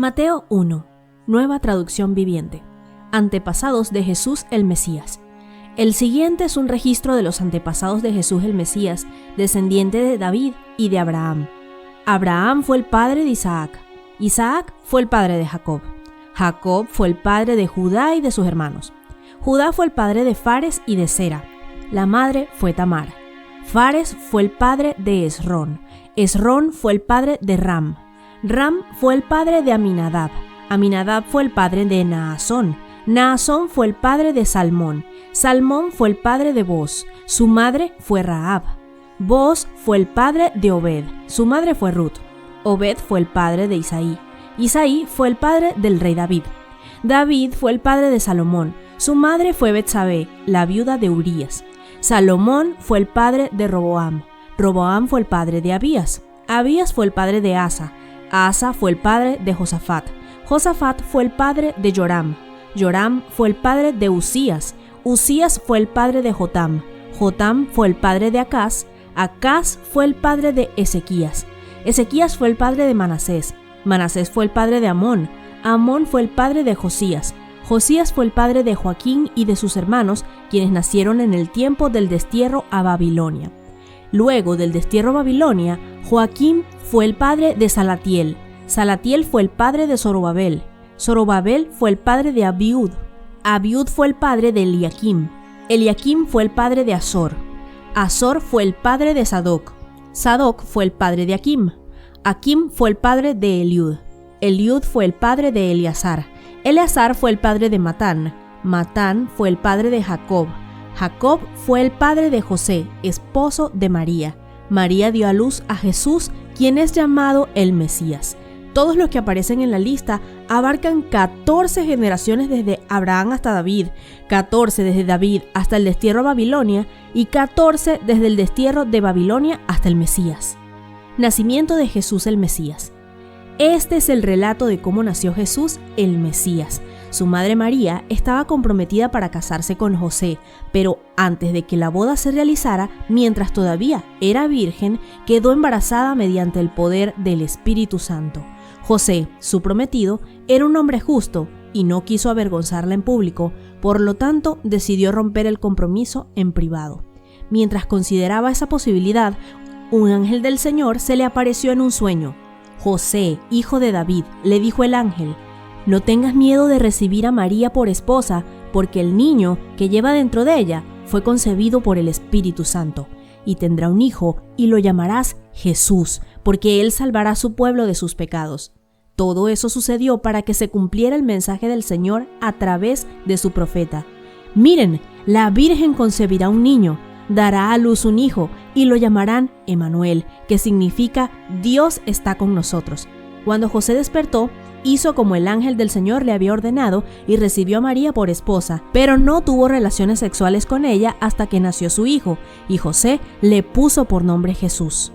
Mateo 1, Nueva Traducción Viviente. Antepasados de Jesús el Mesías. El siguiente es un registro de los antepasados de Jesús el Mesías, descendiente de David y de Abraham. Abraham fue el padre de Isaac. Isaac fue el padre de Jacob. Jacob fue el padre de Judá y de sus hermanos. Judá fue el padre de Fares y de Zera. La madre fue Tamar. Fares fue el padre de Esrón. Esrón fue el padre de Ram. Ram fue el padre de Aminadab. Aminadab fue el padre de Naasón. Naasón fue el padre de Salmón. Salmón fue el padre de Boz. Su madre fue Rahab. Boz fue el padre de Obed. Su madre fue Ruth. Obed fue el padre de Isaí. Isaí fue el padre del rey David. David fue el padre de Salomón. Su madre fue Betsabé, la viuda de Urías. Salomón fue el padre de Roboam. Roboam fue el padre de Abías. Abías fue el padre de Asa. Asa fue el padre de Josafat. Josafat fue el padre de Joram. Joram fue el padre de Usías. Usías fue el padre de Jotam. Jotam fue el padre de Acaz. Acaz fue el padre de Ezequías. Ezequías fue el padre de Manasés. Manasés fue el padre de Amón. Amón fue el padre de Josías. Josías fue el padre de Joaquín y de sus hermanos, quienes nacieron en el tiempo del destierro a Babilonia. Luego del destierro a Babilonia, Joaquín fue el padre de Salatiel. Salatiel fue el padre de Zorobabel. Zorobabel fue el padre de Abiud. Abiud fue el padre de Eliakim. Eliakim fue el padre de Azor. Azor fue el padre de Sadoc. Sadoc fue el padre de Akim. Akim fue el padre de Eliud. Eliud fue el padre de Eleazar. Eleazar fue el padre de Matán. Matán fue el padre de Jacob. Jacob fue el padre de José, esposo de María. María dio a luz a Jesús, quien es llamado el Mesías. Todos los que aparecen en la lista abarcan 14 generaciones desde Abraham hasta David, 14 desde David hasta el destierro a Babilonia y 14 desde el destierro de Babilonia hasta el Mesías. Nacimiento de Jesús el Mesías. Este es el relato de cómo nació Jesús el Mesías. Su madre María estaba comprometida para casarse con José, pero antes de que la boda se realizara, mientras todavía era virgen, quedó embarazada mediante el poder del Espíritu Santo. José, su prometido, era un hombre justo y no quiso avergonzarla en público, por lo tanto decidió romper el compromiso en privado. Mientras consideraba esa posibilidad, un ángel del Señor se le apareció en un sueño. José, hijo de David, le dijo el ángel: no tengas miedo de recibir a María por esposa, porque el niño que lleva dentro de ella fue concebido por el Espíritu Santo, y tendrá un hijo, y lo llamarás Jesús, porque él salvará a su pueblo de sus pecados. Todo eso sucedió para que se cumpliera el mensaje del Señor a través de su profeta. Miren, la Virgen concebirá un niño, dará a luz un hijo, y lo llamarán Emmanuel, que significa Dios está con nosotros. Cuando José despertó, hizo como el ángel del Señor le había ordenado y recibió a María por esposa, pero no tuvo relaciones sexuales con ella hasta que nació su hijo, y José le puso por nombre Jesús.